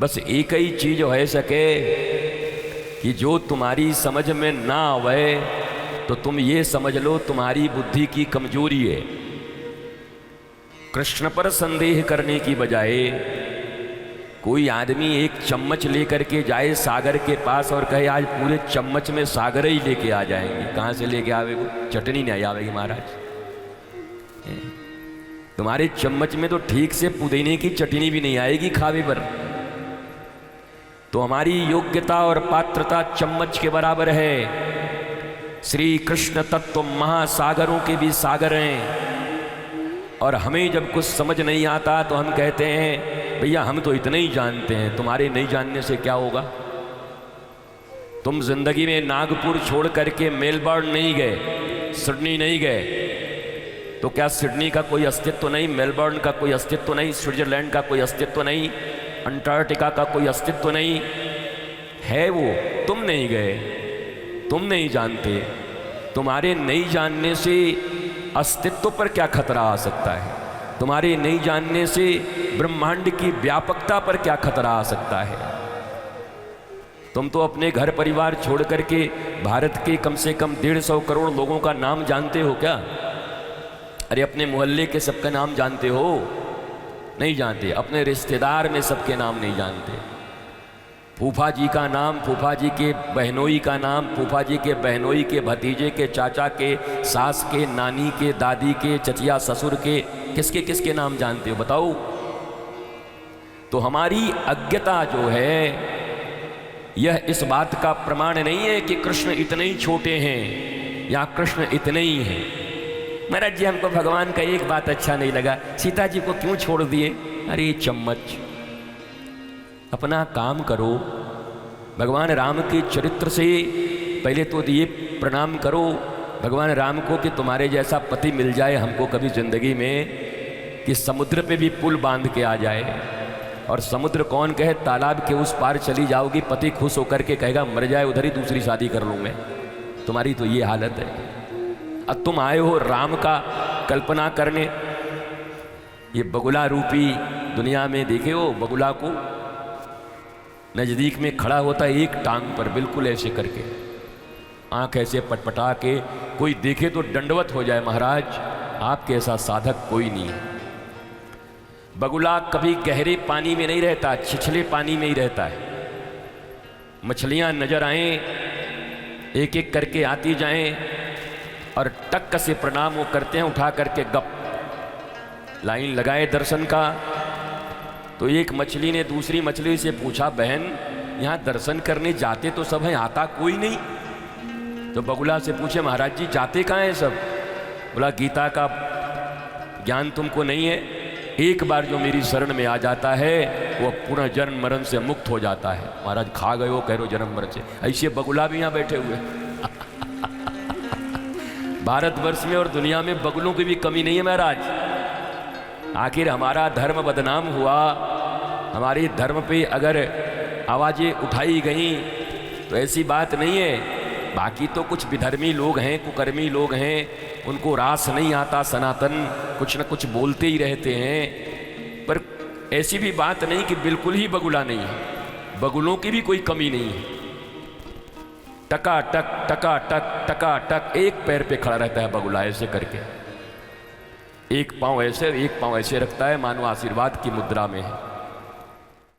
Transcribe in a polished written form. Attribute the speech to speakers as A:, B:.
A: बस एक ही चीज हो सके कि जो तुम्हारी समझ में ना आवे तो तुम ये समझ लो तुम्हारी बुद्धि की कमजोरी है। कृष्ण पर संदेह करने की बजाय कोई आदमी एक चम्मच लेकर के जाए सागर के पास और कहे आज पूरे चम्मच में सागर ही लेके आ जाएंगे, कहाँ से लेके आवेगी? चटनी नहीं आवेगी महाराज। तुम्हारे चम्मच में तो ठीक से पुदीने की चटनी भी नहीं आएगी खावे पर। तो हमारी योग्यता और पात्रता चम्मच के बराबर है। श्री कृष्ण तत्व महासागरों के भी सागर हैं। और हमें जब कुछ समझ नहीं आता तो हम कहते हैं भैया हम तो इतने ही जानते हैं, तुम्हारे नहीं जानने से क्या होगा। तुम जिंदगी में नागपुर छोड़ करके मेलबर्न नहीं गए, सिडनी नहीं गए, तो क्या सिडनी का कोई अस्तित्व नहीं, मेलबर्न का कोई अस्तित्व नहीं, स्विट्जरलैंड का कोई अस्तित्व नहीं, अंटार्कटिका का कोई अस्तित्व नहीं है? वो तुम नहीं गए, तुम नहीं जानते। तुम्हारे नहीं जानने से अस्तित्व पर क्या खतरा आ सकता है? तुम्हारे नहीं जानने से ब्रह्मांड की व्यापकता पर क्या खतरा आ सकता है? तुम तो अपने घर परिवार छोड़ करके भारत के कम से कम 150 करोड़ लोगों का नाम जानते हो क्या? अरे अपने मोहल्ले के सबका नाम जानते हो? नहीं जानते। अपने रिश्तेदार में सबके नाम नहीं जानते। फूफा जी का नाम, फूफा जी के बहनोई का नाम, फूफा जी के बहनोई के भतीजे के, चाचा के, सास के, नानी के, दादी के, चचिया ससुर के, किसके किसके नाम जानते हो बताओ? तो हमारी अज्ञता जो है यह इस बात का प्रमाण नहीं है कि कृष्ण इतने ही छोटे हैं या कृष्ण इतने ही हैं। महाराज जी हमको भगवान का एक बात अच्छा नहीं लगा, सीता जी को क्यों छोड़ दिए? अरे चम्मच, अपना काम करो। भगवान राम के चरित्र से पहले तो ये प्रणाम करो भगवान राम को कि तुम्हारे जैसा पति मिल जाए हमको कभी जिंदगी में, कि समुद्र पे भी पुल बांध के आ जाए। और समुद्र कौन कहे, तालाब के उस पार चली जाओगी, पति खुश होकर के कहेगा मर जाए उधर ही दूसरी शादी कर लूँ मैं। तुम्हारी तो ये हालत है। अब तुम आए हो राम का कल्पना करने। ये बगुला रूपी दुनिया में देखे हो बगुला को? नजदीक में खड़ा होता है एक टांग पर, बिल्कुल ऐसे करके, आंख ऐसे पटपटा के, कोई देखे तो दंडवत हो जाए महाराज, आपके ऐसा साधक कोई नहीं है। बगुला कभी गहरे पानी में नहीं रहता, छिछले पानी में ही रहता है। मछलियां नजर आए, एक एक करके आती जाएं और टक से प्रणाम वो करते हैं, उठा करके गप लाइन लगाए दर्शन का। तो एक मछली ने दूसरी मछली से पूछा, बहन यहाँ दर्शन करने जाते तो सब हैं, आता कोई नहीं? तो बगुला से पूछे, महाराज जी जाते कहाँ हैं सब? बोला गीता का ज्ञान तुमको नहीं है, एक बार जो मेरी शरण में आ जाता है वो पूर्ण जन्म मरण से मुक्त हो जाता है। महाराज खा गए हो कह रहे हो जन्म मरण से? ऐसे बगुला भी यहाँ बैठे हुए भारतवर्ष में और दुनिया में बगुलों की भी कमी नहीं है महाराज। आखिर हमारा धर्म बदनाम हुआ, हमारे धर्म पे अगर आवाज़ें उठाई गई तो ऐसी बात नहीं है। बाकी तो कुछ विधर्मी लोग हैं, कुकर्मी लोग हैं, उनको रास नहीं आता सनातन, कुछ न कुछ बोलते ही रहते हैं। पर ऐसी भी बात नहीं कि बिल्कुल ही बगुला नहीं है, बगुलों की भी कोई कमी नहीं है। टका टक एक पैर पे खड़ा रहता है बगुला ऐसे करके, एक पाँव ऐसे एक पाँव ऐसे रखता है, मानो आशीर्वाद की मुद्रा में है।